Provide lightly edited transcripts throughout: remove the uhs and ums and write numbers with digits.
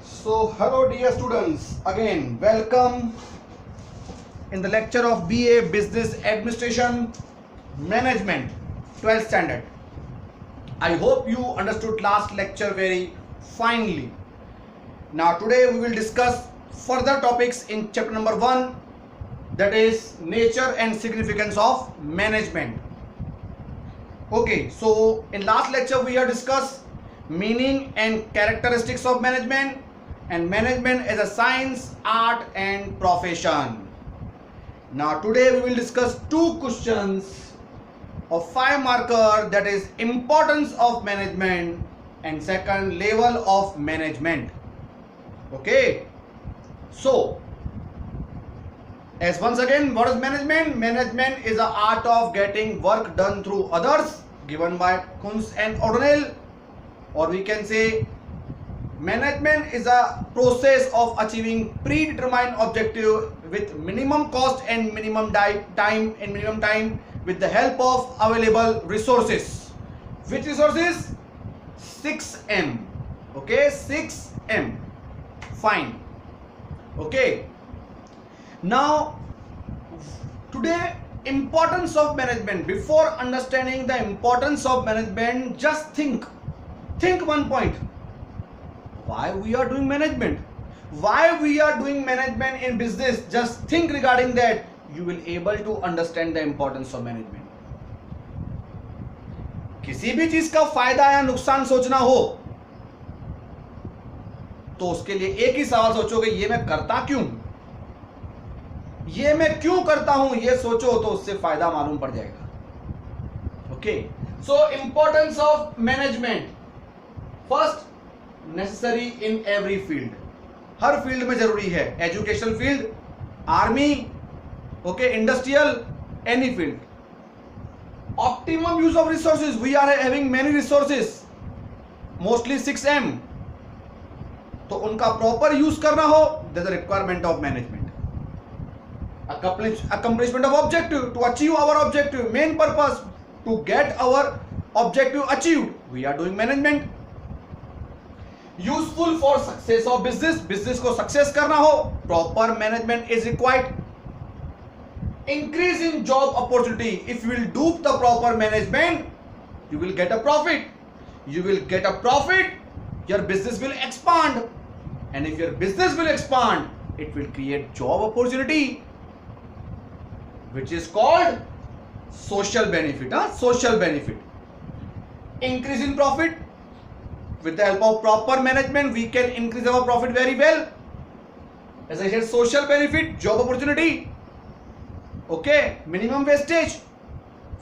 So, hello dear students, again welcome in the lecture of BA Business Administration Management 12th standard. I hope you understood last lecture very finely. Now today we will discuss further topics in chapter number 1, that is nature and significance of management. Okay, so in last lecture we have discussed meaning and characteristics of management and management as a science, art and profession. Now today we will discuss two questions of 5 marker, that is importance of management and second level of management. Okay, so as once again, what is management? Management is the art of getting work done through others, given by Kunz and O'Donnell, or we can say management is a process of achieving predetermined objective with minimum cost and minimum time with the help of available resources. Which resources? 6M. Okay, 6M. Fine. Okay. Now today, importance of management. Before understanding the importance of management, just think one point. Why we are doing management? Why we are doing management in business? Just think regarding that. You will able to understand the importance of management. किसी भी चीज का फायदा या नुकसान सोचना हो तो उसके लिए एक ही सवाल सोचोगे, ये मैं करता क्यों, ये मैं क्यों करता हूं, ये सोचो तो उससे फायदा मालूम पड़ जाएगा. Okay, so importance of management. First, necessary in every field. हर फील्ड में जरूरी है. Educational field, army, okay, industrial, any field. Optimum use of resources. We are having many resources, mostly 6M. तो उनका प्रॉपर यूज करना हो, that is the requirement of management. Accomplishment of objective, to achieve our objective, main purpose to get our objective achieved, we are doing management. Useful for success of business. Business को success करना हो, proper management is required. Increase in job opportunity. If you will do the proper management, you will get a profit. You will get a profit, your business will expand, and if your business will expand, it will create job opportunity, which is called social benefit. Social benefit. Increase in profit. With the help of proper management, we can increase our profit very well. As I said, social benefit, job opportunity. Okay, minimum wastage.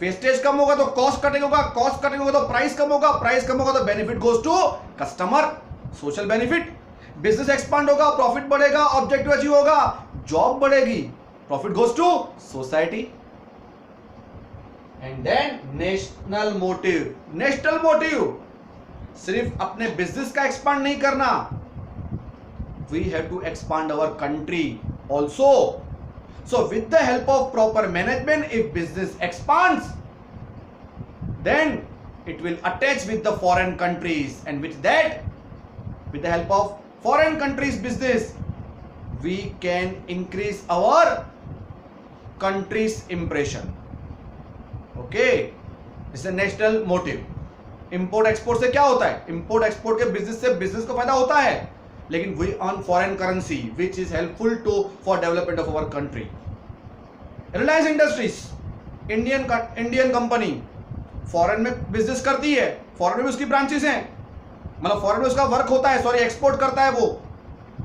Wastage कम होगा तो cost cutting होगा, cost cutting होगा तो price कम होगा, price कम होगा तो benefit goes to customer, social benefit. Business expand होगा, प्रॉफिट बढ़ेगा, ऑब्जेक्टिव अचीव होगा, जॉब बढ़ेगी, profit goes to society. And then national motive. National motive सिर्फ अपने बिजनेस का एक्सपांड नहीं करना, we have to expand our country also. So with the help of proper management, if business expands, then it will attach with the foreign countries, and with that, with the help of foreign countries business, we can increase our country's impression. Okay, this is a national motive. Import export से क्या होता है? Import export के business से business को फायदा होता है, लेकिन we earn foreign currency which is helpful to for development of our country. Reliance Industries, Indian company, foreign में बिजनेस करती है, फॉरेन में उसकी ब्रांचेस हैं, मतलब फॉरेन में उसका वर्क होता है, सॉरी एक्सपोर्ट करता है वो,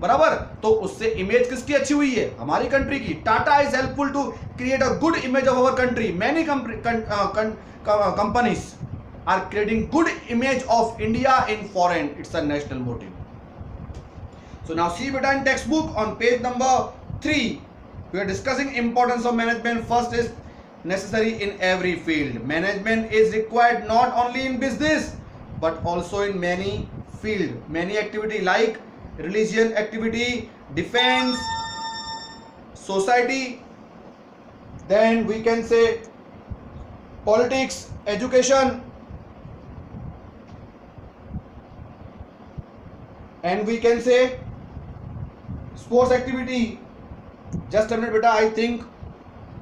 बराबर. तो उससे इमेज किसकी अच्छी हुई है? हमारी कंट्री की. Tata is helpful to create a good image of our country. Many companies are creating good image of India in foreign. It's a national motive. So now see beta in textbook on page number 3, we are discussing importance of management. First is necessary in every field. Management is required not only in business but also in many field, many activity like religion activity, defense, society, then we can say politics, education, and we can say sports activity. Just a minute beta, I think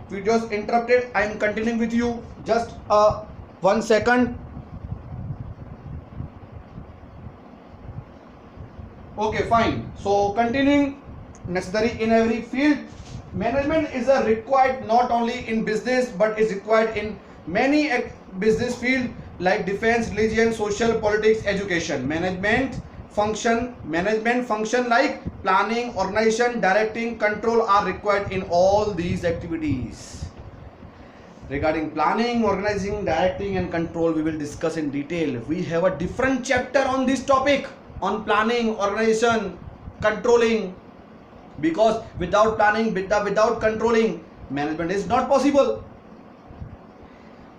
videos interrupted. I am continuing with you, just 1 second. Okay, fine. So continuing, necessary in every field. Management is a required not only in business but is required in many business field like defense, religion, social, politics, education. Management function like planning, organization, directing, control are required in all these activities. Regarding planning, organizing, directing and control, we will discuss in detail. We have a different chapter on this topic, on planning, organization, controlling, because without planning, without controlling, management is not possible.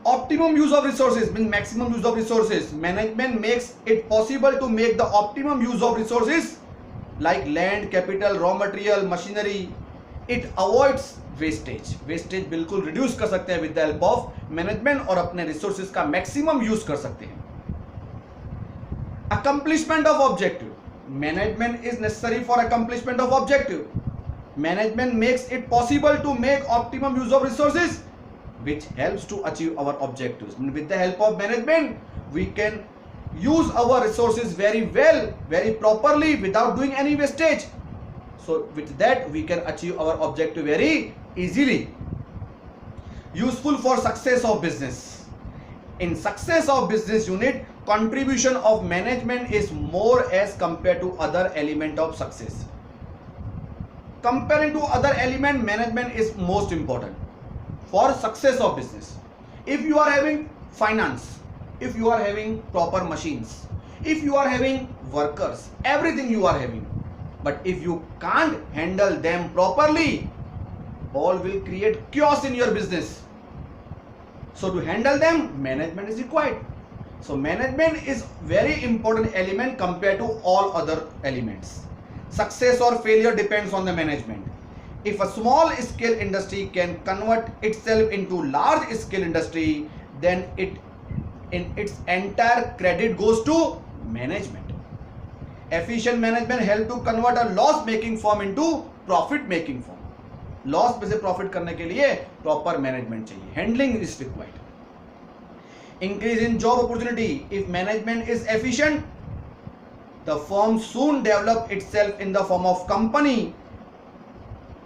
Optimum use of resources means maximum use of resources. Management makes it possible to make the optimum use of resources like land, capital, raw material, machinery. It avoids wastage. Wastage बिल्कुल reduce कर सकते हैं with the help of management और अपने resources का maximum use कर सकते हैं. Accomplishment of objective. Management is necessary for accomplishment of objective. Management makes it possible to make optimum use of resources, which helps to achieve our objectives. With the help of management, we can use our resources very well, very properly, without doing any wastage. So with that, we can achieve our objective very easily. Useful for success of business. In success of business unit, contribution of management is more as compared to other element of success. Comparing to other element, management is most important for success of business. If you are having finance, if you are having proper machines, if you are having workers, everything you are having, but if you can't handle them properly, all will create chaos in your business. So to handle them, management is required. So management is very important element compared to all other elements. Success or failure depends on the management. If a small scale industry can convert itself into large scale industry, then its entire credit goes to management. Efficient management help to convert a loss making firm into profit making firm. Loss में से profit करने के लिए proper management चाहिए. Handling is required. Increase in job opportunity. If management is efficient, the firm soon develop itself in the form of company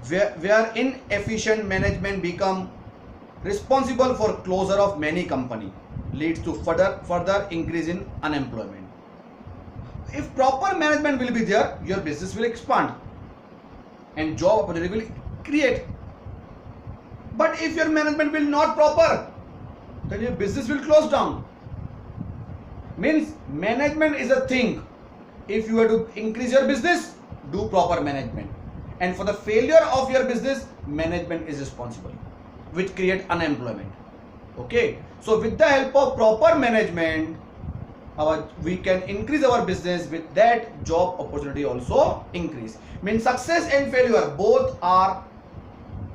where inefficient management become responsible for closure of many company, leads to further increase in unemployment. If proper management will be there, your business will expand and job opportunity will create. But if your management will not proper, then your business will close down. Means management is a thing. If you have to increase your business, do proper management. And for the failure of your business, management is responsible, which create unemployment. Okay. So with the help of proper management, we can increase our business. With that, job opportunity also increase. Means success and failure both are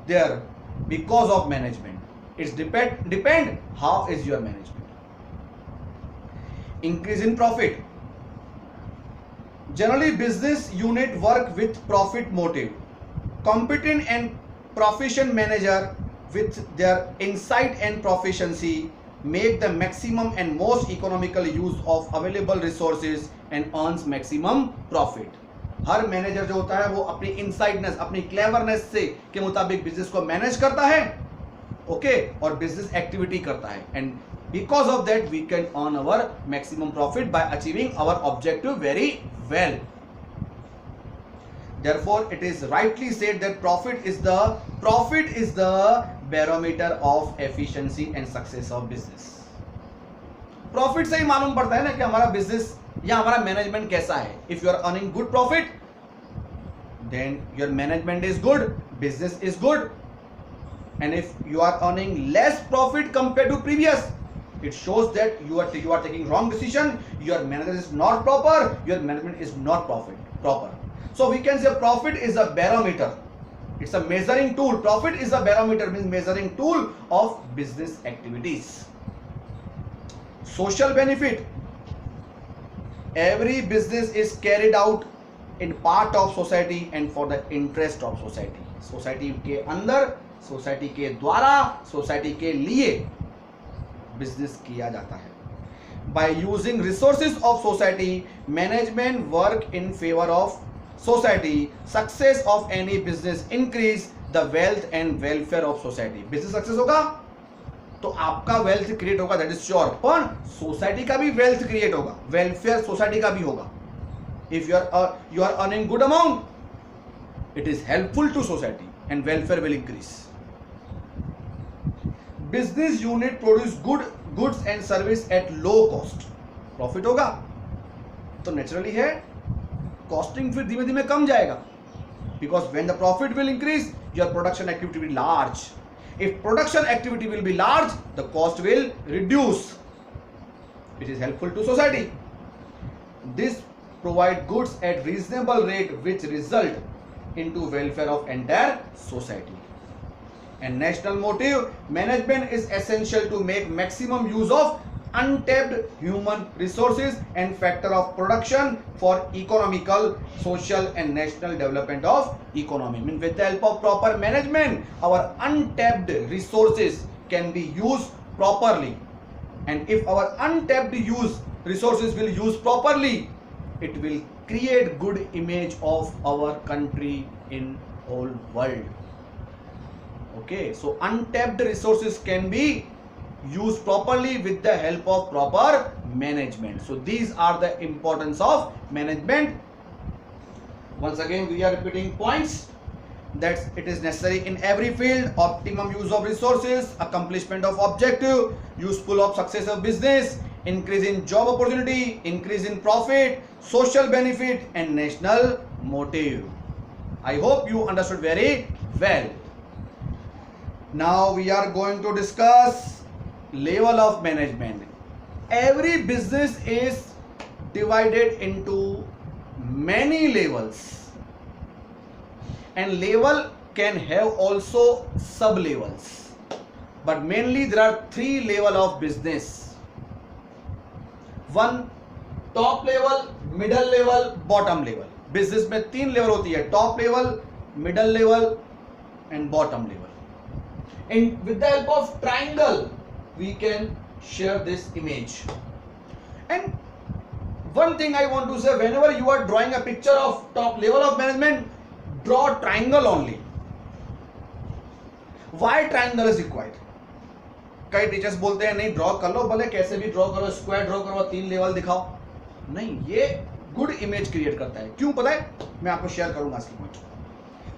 there because of management. It's depend how is your management. Increase in profit. Generally, business unit work with profit motive. Competent and proficient manager with their insight and proficiency make the maximum and most economical use of available resources and earns maximum profit. Her manager जो होता है वो अपनी इनसाइटनेस, अपनी cleverness से के मुताबिक business को मैनेज करता है, ओके, और बिजनेस एक्टिविटी करता है, and because of that we can earn our maximum profit by achieving our objective very well. Therefore it is rightly said that profit is the barometer of efficiency and success of business. Profit से ही मालूम पड़ता है ना कि हमारा business या हमारा management कैसा है. If you are earning good profit, then your management is good, business is good, and if you are earning less profit compared to previous, it shows that you are taking wrong decision, your management is not proper, your management is not proper. So we can say profit is a barometer. It's a measuring tool. Profit is a barometer, means measuring tool of business activities. Social benefit. Every business is carried out in part of society and for the interest of society. Society के अंदर, society के द्वारा, society के लिए business किया जाता है। By using resources of society, management work in favour of society. Success of any business increase the wealth and welfare of society. Business success होगा तो आपका वेल्थ क्रिएट होगा, दैट इज श्योर, पर सोसाइटी का भी वेल्थ क्रिएट होगा, welfare society का भी होगा। If you are earning good amount, it is helpful to society and welfare will increase. Business unit produce goods and service at low cost. Profit होगा तो naturally है costing फिर धीमे धीमे कम जाएगा, because when the profit will increase, your production activity will be large. If production activity will be large, the cost will reduce. It is helpful to society. This provide goods at reasonable rate which result into welfare of entire society. And national motive, management is essential to make maximum use of untapped human resources and factor of production for economical, social and national development of economy. Means with the help of proper management, our untapped resources can be used properly, and if our untapped resources will use properly, it will create good image of our country in whole world. Okay, so untapped resources can be used properly with the help of proper management. So these are the importance of management. Once again we are repeating points that it is necessary in every field: optimum use of resources, accomplishment of objective, useful of success of business, increase in job opportunity, increase in profit, social benefit and national motive. I hope you understood very well. Now we are going to discuss level of management. Every business is divided into many levels, and level can have also sub levels, but mainly there are 3 level of business. One, top level, middle level, bottom level. Business में 3 level होती है: top level, middle level and bottom level. And with the help of triangle we can share this image. And one thing I want to say, whenever you are drawing a picture of top level of management, draw triangle only. Why triangle is required? कई teachers बोलते हैं नहीं draw कर लो, भले कैसे भी draw करो, square draw करो, 3 लेवल दिखाओ. नहीं, ये गुड इमेज क्रिएट करता है. क्यों पता है? मैं आपको शेयर करूंगा इसकी पॉइंट.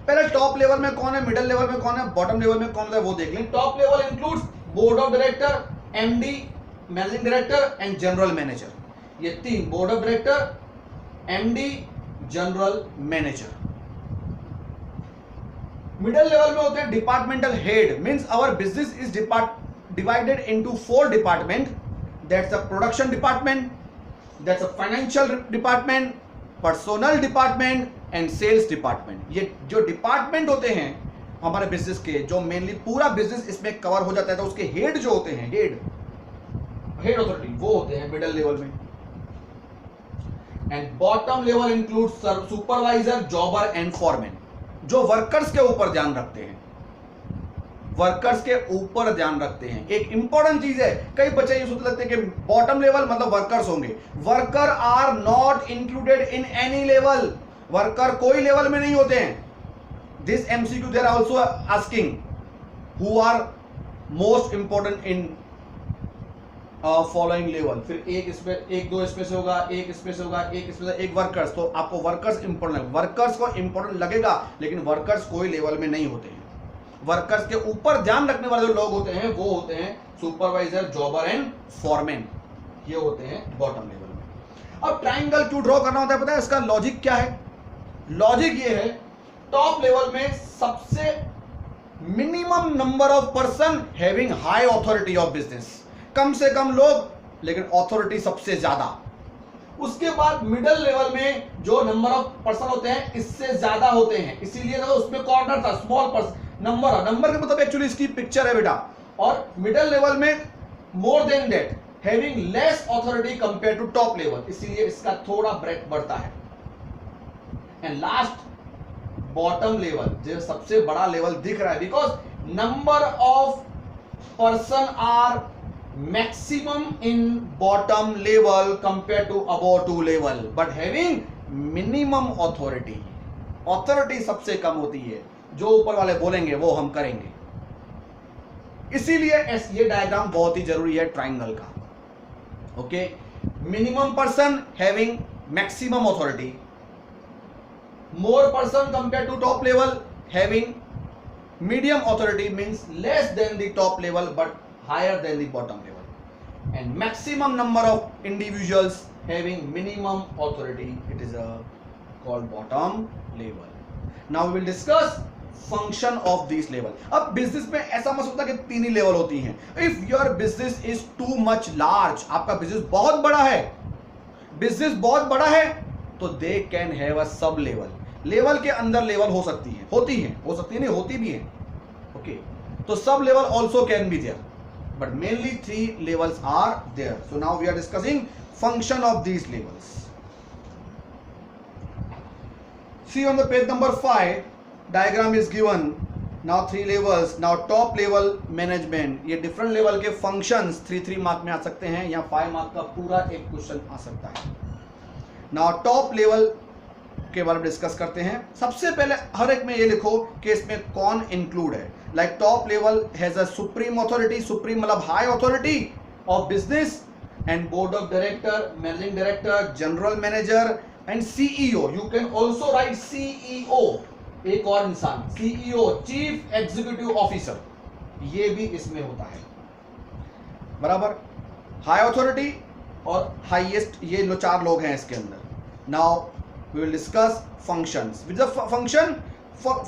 पहले टॉप लेवल में कौन है, मिडिल लेवल में कौन है, बॉटम लेवल में कौन है, वो देख लें. Top level includes board of director, MD, managing director and general manager. ये 3: board of director, MD, general manager. Middle level में होते हैं departmental head. Means our business is divided into 4 department. That's a production department, that's a financial department, personnel department and sales department. ये जो department होते हैं हमारे business के, जो मेनली पूरा बिजनेस इसमें कवर हो जाता है, तो उसके हेड जो होते हैं, हेड अथॉरिटी, वो होते हैं मिडिल लेवल में. And bottom level includes supervisor, jobber and foreman, जो वर्कर्स के ऊपर ध्यान रखते हैं, वर्कर्स के ऊपर ध्यान रखते हैं. एक इंपॉर्टेंट चीज है, कई बच्चे ये सोचते लगते हैं कि बॉटम लेवल मतलब वर्कर्स होंगे. Worker are not included in any level. Worker कोई लेवल में नहीं होते हैं. This MCQ they are also asking who are most important in following level. फिर एक इसमें, एक दो इसमें से होगा, एक इसमें से होगा, एक इसमें से, एक वर्कर्स. तो आपको वर्कर्स इंपॉर्टेंट, वर्कर्स को इंपॉर्टेंट लगेगा, लेकिन वर्कर्स कोई लेवल में नहीं होते हैं. वर्कर्स के ऊपर ध्यान रखने वाले जो लोग होते हैं वो होते हैं सुपरवाइजर, जॉबर एंड फॉरमैन. ये होते हैं बॉटम लेवल में. अब ट्रायंगल क्यों ड्रॉ करना होता है, पता है इसका लॉजिक क्या है? लॉजिक ये है, टॉप लेवल में सबसे minimum number of person having high authority of business. कम से कम लोग, लेकिन ऑथोरिटी सबसे ज्यादा. उसके बाद मिडिल लेवल में जो नंबर ऑफ पर्सन होते हैं इससे ज्यादा होते हैं, इसीलिए तो उसमें कॉर्नर था, स्मॉल पर्सन नंबर के मतलब एक्चुअली इसकी पिक्चर है बेटा. और मिडिल लेवल में more than that, having less authority compare to top level, इसीलिए इसका थोड़ा ब्रेथ बढ़ता है. एंड लास्ट बॉटम लेवल, जो सबसे बड़ा लेवल दिख रहा है, because number of person are maximum in bottom level compare to above two level, but having minimum authority. Authority सबसे कम होती है, जो ऊपर वाले बोलेंगे वो हम करेंगे। इसीलिए ये डायग्राम बहुत ही जरूरी है ट्राइंगल का। Okay, minimum person having maximum authority, more person compared to top level having medium authority, means less than the top level but higher than the bottom level, and maximum number of individuals having minimum authority, it is called bottom level. Now we will discuss function of these level. अब business में ऐसा मत सोचता कि तीन ही level होती हैं। If your business is too much large, आपका बिजनेस बहुत बड़ा है, बिजनेस बहुत बड़ा है, तो they can have a sub level. Level के अंदर लेवल हो सकती है, होती है, हो सकती है नहीं, होती भी है। ओके, तो सब level also can be there, but mainly 3 levels are there. So now we are discussing function of these levels. See on the page number 5, diagram is given. Now 3 levels. Now top level management, ये different level के functions 3 mark में आ सकते हैं, या 5 mark का पूरा एक क्वेश्चन आ सकता है। नाउ टॉप लेवल के बारे में डिस्कस करते हैं। सबसे पहले हर एक में ये लिखो कि इसमें कौन इंक्लूड है। Like top level has a supreme authority, supreme मतलब high authority of business, and board of director, managing director, general manager and CEO. You can also write CEO, एक और इंसान, सीईओ चीफ एग्जीक्यूटिव ऑफिसर, ये भी इसमें होता है बराबर। हाई अथॉरिटी और हाईएस्ट, ये 4 लोग हैं इसके अंदर। Now we will discuss functions. With the function,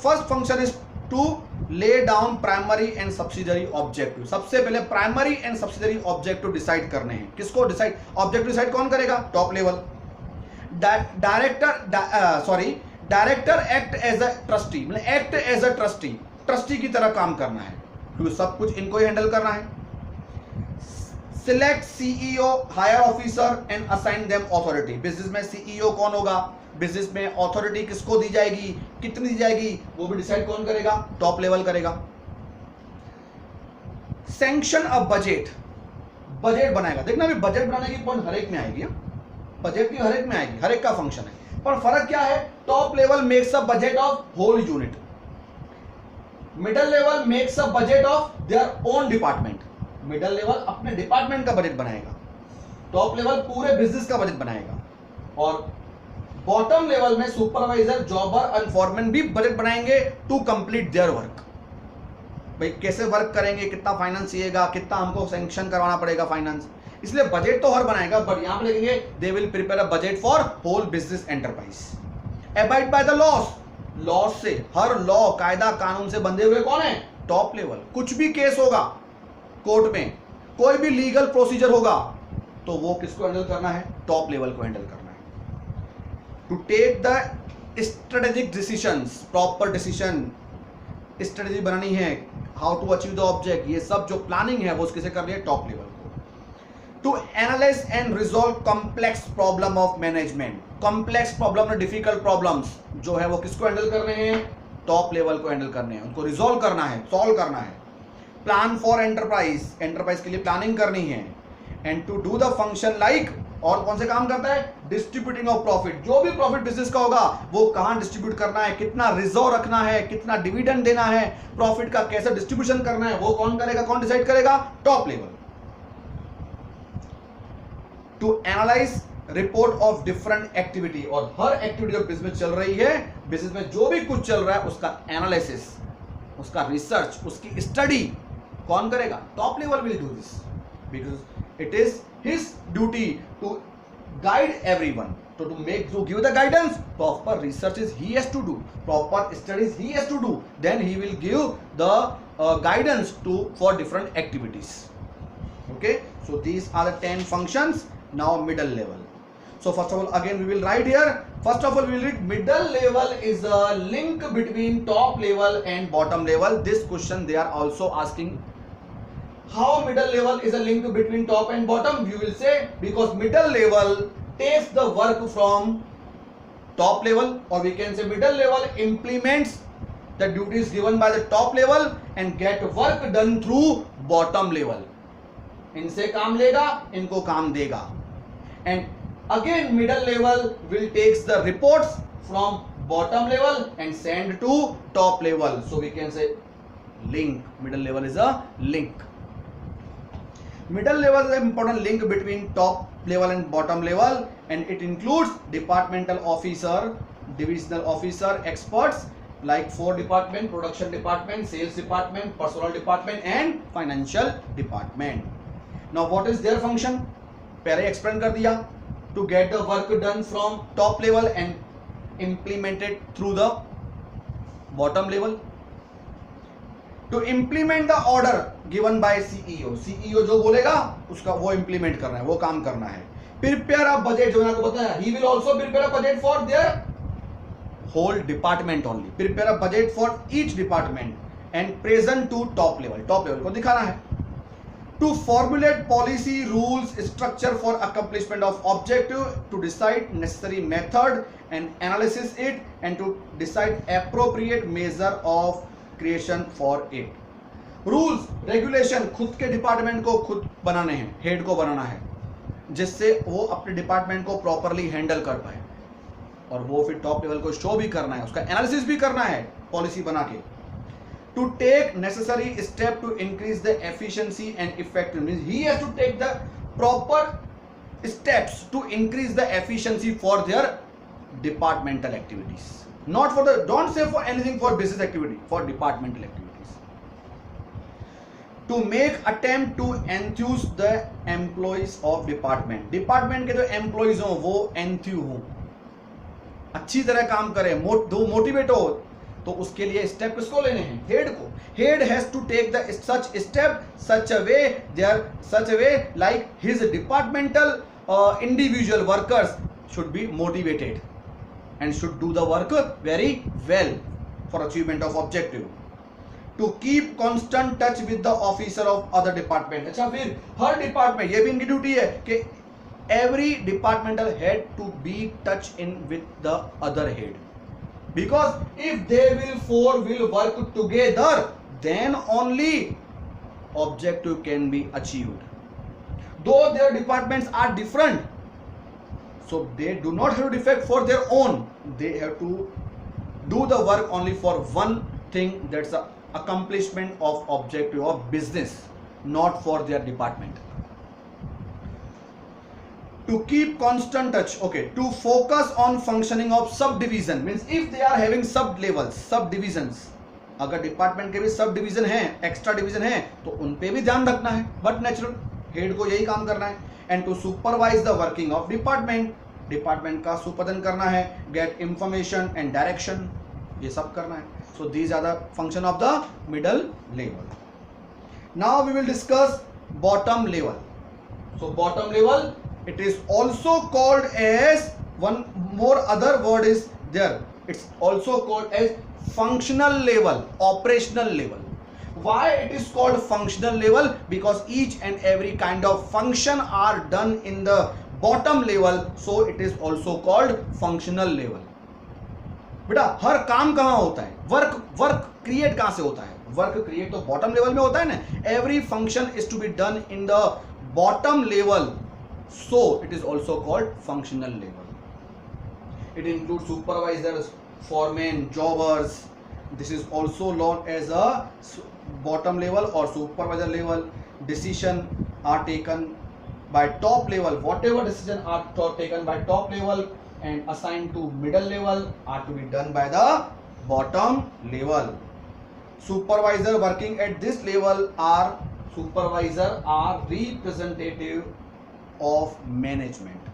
first function is to lay down primary and subsidiary objective. सबसे पहले primary and subsidiary objective decide करने हैं। किसको डिसाइड, ऑब्जेक्टिव डिसाइड कौन करेगा? Top level. Director act as a trustee, मतलब act as a trustee, trustee की तरह काम करना है, क्योंकि सब कुछ इनको ही हैंडल करना है। Select CEO, higher officer and assign them authority. Business में सीईओ कौन होगा, बिजनेस में अथॉरिटी किसको दी जाएगी, कितनी दी जाएगी, वो भी डिसाइड कौन करेगा? टॉप लेवल करेगा। सैंक्शन अ बजट, बजट बनाएगा। देखना अभी बजट बनाने की पॉइंट हर एक में आएगी, बजट की हर एक में आएगी, हर एक का फंक्शन है, पर फर्क क्या है? Top level makes a budget of whole unit, middle level makes a budget of their own department. Middle level अपने डिपार्टमेंट का बजट बनाएगा, टॉप लेवल पूरे बिजनेस का बजट बनाएगा, और बॉटम लेवल में सुपरवाइजर, जॉबर एंड फॉरमैन भी budget बनाएंगे टू कंप्लीट देयर वर्क। भाई कैसे वर्क करेंगे, कितना फाइनेंस चाहिएगा, कितना हमको सैंक्शन करवाना पड़ेगा फाइनेंस, इसलिए बजट तो हर बनाएगा, बट यहां पे लिखेंगे they will prepare a budget for whole business enterprise. Abide by the laws, laws से, हर लॉ कायदा कानून से बंधे हुए कौन है? Top level. कुछ भी केस होगा कोर्ट में, कोई भी लीगल प्रोसीजर होगा, तो वो किसको हैंडल करना है? टॉप लेवल को हैंडल करना है। To take the strategic decisions, proper decision, strategy बनानी है, how to achieve the object, ये सब जो प्लानिंग है वो किसे करनी है? टॉप लेवल को। To analyse and resolve complex problem of management, complex problem और डिफिकल्ट प्रॉब्लम्स जो है वो किसको हैंडल करने हैं? टॉप लेवल को हैंडल करने हैं, उनको रिजॉल्व करना है, सॉल्व करना है। प्लान फॉर एंटरप्राइज, एंटरप्राइज के लिए प्लानिंग करनी है। And to do the function like, और कौन से काम करता है? डिस्ट्रीब्यूटिंग ऑफ प्रॉफिट, जो भी प्रॉफिट बिजनेस का होगा वो कहां डिस्ट्रीब्यूट करना है, कितना रिजर्व रखना है, कितना डिविडेंड देना है, प्रॉफिट का कैसे डिस्ट्रीब्यूशन करना है, वो कौन करेगा, कौन डिसाइड करेगा? Top level. To analyse report of different activity, और हर एक्टिविटी ऑफ बिजनेस चल रही है, बिजनेस में जो भी कुछ चल रहा है उसका एनालिसिस, उसका रिसर्च, उसकी स्टडी कौन करेगा? Top level will do this, because it is his duty to guide everyone, to give the guidance. Proper researches he has to do, proper studies he has to do, then he will give the guidance for different activities. Okay, so these are the 10 functions. Now middle level. So first of all, again we will write here, first of all we will read middle level is a link between top level and bottom level. This question they are also asking, how middle level is a link between top and bottom? You will say because middle level takes the work from top level, or we can say middle level implements the duties given by the top level and get work done through bottom level. इनसे काम लेगा, इनको काम देगा. And again middle level will takes the reports from bottom level and send to top level. So we can say link. Middle level is a link. Middle level is an important link between top level and bottom level, and it includes departmental officer, divisional officer, experts like 4 department, production department, sales department, personal department and financial department. Now what is their function? पहले explain कर दिया. To get the work done from top level and implemented through the bottom level. To implement the order given by CEO. CEO जो बोलेगा उसका वो implement करना है, वो काम करना है. Prepare a budget, जो मैंने आपको बताया, he will also prepare a budget for their whole department only. Prepare a budget for each department and present to top level. Top level को दिखाना है. To formulate policy, rules, structure for accomplishment of objective, to decide necessary method and analysis it, and to decide appropriate measure of creation for it. Rules, regulation खुद के department को खुद बनाने हैं, head को बनाना है, जिससे वो अपने डिपार्टमेंट को प्रॉपरली हैंडल कर पाए, और वो फिर टॉप लेवल को शो भी करना है, उसका एनालिसिस भी करना है पॉलिसी बना के. To take necessary step to increase the efficiency and effectiveness, means he has to take the proper steps to increase the efficiency for their departmental activities. Not for the, don't say for anything for business activity, for departmental activities. To make attempt to enthuse the employees of department. Department के जो employees हो वो enthuse हो, अच्छी तरह काम करें, motivate हो, तो उसके लिए स्टेप किसको लेने हैं? हेड को. Head has to take the such step such a way there such a way like his departmental individual workers should be motivated and should do the work very well for achievement of objective. To keep constant touch with the officer of other department. अच्छा, फिर हर department, ये भी इनकी duty है कि every departmental head to be touch in with the other head, because if they will work together, then only objective can be achieved. Though their departments are different, so they do not have to defect for their own, they have to do the work only for one thing, that's the accomplishment of objective of business, not for their department. To keep constant touch, okay, to focus on functioning of subdivision, means if they are having sub levels, subdivisions, अगर department के भी sub division हैं, extra division हैं, तो उन पे भी ध्यान रखना है, बट नेचुरल हेड को यही काम करना है. And to supervise the working of department, department का सुपरविजन करना है, गेट इंफॉर्मेशन एंड डायरेक्शन, ये सब करना है. So these are the function of the middle level. Now we will discuss bottom level. So bottom level, it is also called as, one more other word is there, it's also called as functional level, operational level. Why it is called functional level? Because each and every kind of function are done in the bottom level, so it is also called functional level. बेटा हर काम कहाँ होता है? Work create कहाँ से होता है? Work create तो बॉटम लेवल में होता है ना. Every function is to be done in the bottom level, so it is also called functional level. It includes supervisors, foremen, jobbers. This is also known as a bottom level or supervisor level. Decision are taken by top level. Whatever decision are taken by top level and assigned to middle level are to be done by the bottom level. Supervisor working at this level are representative of management.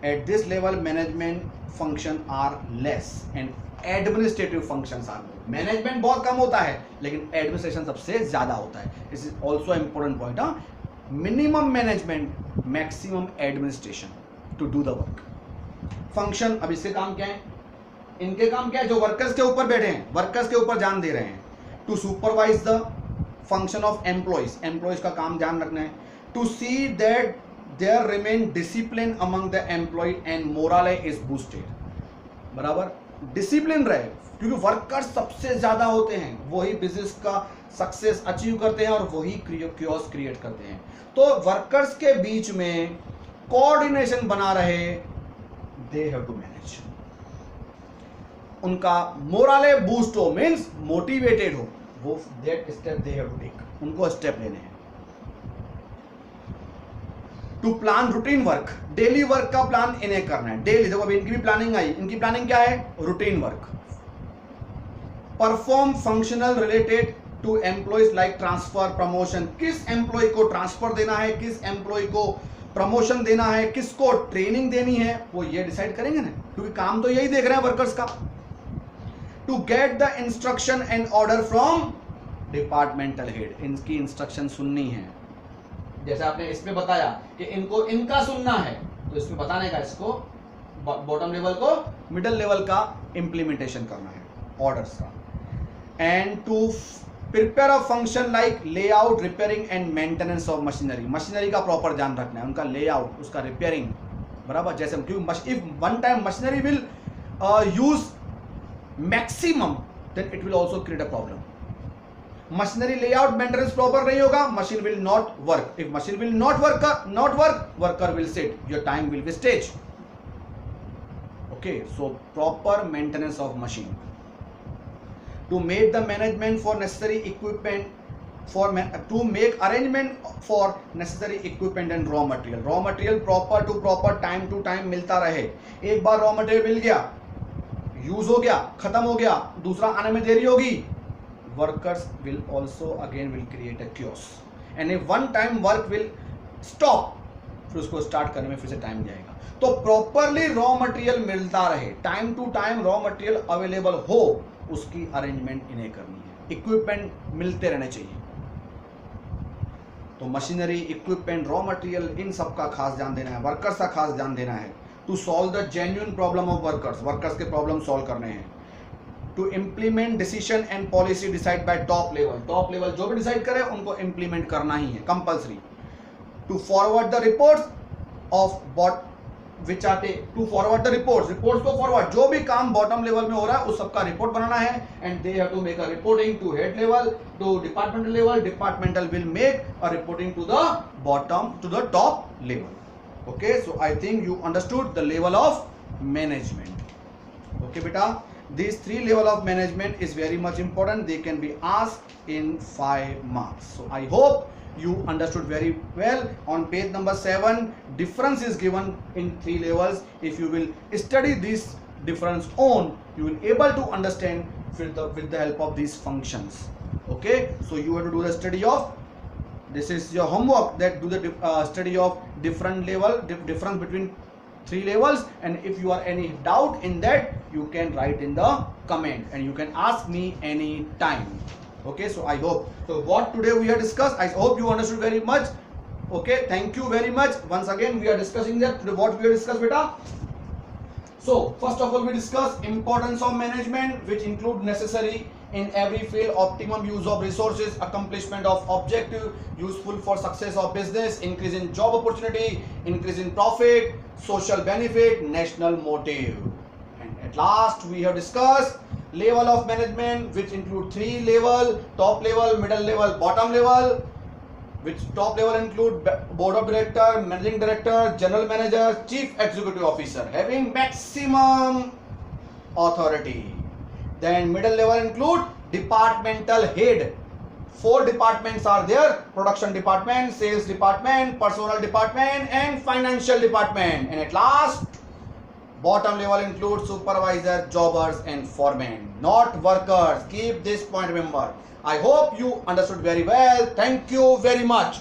At this level management function are less and administrative functions are more. Management बहुत कम होता है लेकिन administration सबसे ज़्यादा होता है. This is also important point. Minimum management, maximum administration to do the work. Function, अब इसके काम क्या है? इनके काम क्या है? जो वर्कर्स के ऊपर बैठे हैं, वर्कर्स के ऊपर ध्यान दे रहे हैं. To supervise the function of employees, employees का काम ध्यान रखना है. To see that there remain discipline among the employee and morale is boosted. बराबर, डिसिप्लिन रहे, क्योंकि वर्कर्स सबसे ज्यादा होते हैं, वही बिजनेस का सक्सेस अचीव करते हैं और वही क्योस क्रिएट करते हैं। तो वर्कर्स के बीच में कोऑर्डिनेशन बना रहे, दे हैव टू मैनेज, उनका मोराले बूस्ट हो, मीन्स मोटिवेटेड हो, वो that step they have to take, उनको स्टेप लेने हैं। To plan routine work, daily work का प्लान इन्हें करना है, डेली। देखो अभी इनकी भी प्लानिंग आई, इनकी प्लानिंग क्या है, routine work. Perform functional related to employees like transfer, promotion, किस एम्प्लॉय को ट्रांसफर देना है, किस एम्प्लॉय को प्रमोशन देना है, किसको ट्रेनिंग देनी है, वो ये डिसाइड करेंगे ना, क्योंकि काम तो यही देख रहे हैं वर्कर्स का। To get the instruction and order from departmental head, इनकी इंस्ट्रक्शन सुननी है, जैसे आपने इसमें बताया कि इनको इनका सुनना है, तो इसमें बताने का, इसको बॉटम लेवल को मिडिल लेवल का इंप्लीमेंटेशन करना है ऑर्डर्स का। And to prepare a function like layout, repairing and maintenance of machinery, machinery का प्रॉपर ध्यान रखना है, उनका लेआउट, उसका रिपेयरिंग, बराबर। जैसे क्योंकि if one time machinery will use maximum, then it will also create a problem. Machinery layout maintenance proper नहीं होगा, machine will not work. If machine will not work, worker will sit, your time will wastage. Okay, so proper maintenance of machine. To make the management for necessary equipment, to make arrangement for necessary equipment and raw material, raw material proper to proper time to time मिलता रहे। एक बार raw material मिल गया, use हो गया, खत्म हो गया, दूसरा आने में देरी होगी, workers will also again will create a chaos, and if one time work will stop, फिर उसको स्टार्ट करने में फिर से टाइम जाएगा। तो प्रॉपरली रॉ मटेरियल मिलता रहे, time to time raw material available हो, उसकी अरेंजमेंट इन्हें करनी है, इक्विपमेंट मिलते रहने चाहिए। तो मशीनरी, इक्विपमेंट, रॉ मटेरियल, इन सब का खास ध्यान देना है, वर्कर्स का खास ध्यान देना है। To solve the genuine problem of workers, workers के प्रॉब्लम सॉल्व करने हैं। To implement decision and policy decide by top level, top level जो भी डिसाइड करे उनको इम्प्लीमेंट करना ही है, compulsory. To forward the reports of which are to forward the reports को फॉरवर्ड, जो भी काम बॉटम लेवल में हो रहा है उस सबका रिपोर्ट बनाना है, and they have to make a reporting to head level, to departmental level, departmental will make a reporting to the bottom, to the top level. Okay, so I think you understood the level of management. Okay बेटा, these three level of management is very much important, they can be asked in 5 marks. So I hope you understood very well. On page number 7, difference is given in 3 levels. If you will study this difference on, you will able to understand with the help of these functions. Okay, so you have to do the study of, this is your homework, that do the study of different level, difference between 3 levels, and if you are any doubt in that, you can write in the comment and you can ask me any time. Okay, so I hope, so what today we have discussed, I hope you understood very much. Okay, thank you very much. Once again we are discussing that today, what we have discussed beta. So first of all we discuss importance of management, which include necessary in every field, optimum use of resources, accomplishment of objective, useful for success of business, increase in job opportunity, increase in profit, social benefit, national motive. And at last we have discussed level of management, which include 3 level, top level, middle level, bottom level, which top level include board of director, managing director, general manager, chief executive officer having maximum authority. Then middle level include departmental head, 4 departments are there: production department, sales department, personnel department and financial department. And at last bottom level includes supervisor, jobbers and foremen, not workers. Keep this point, remember. I hope you understood very well. Thank you very much.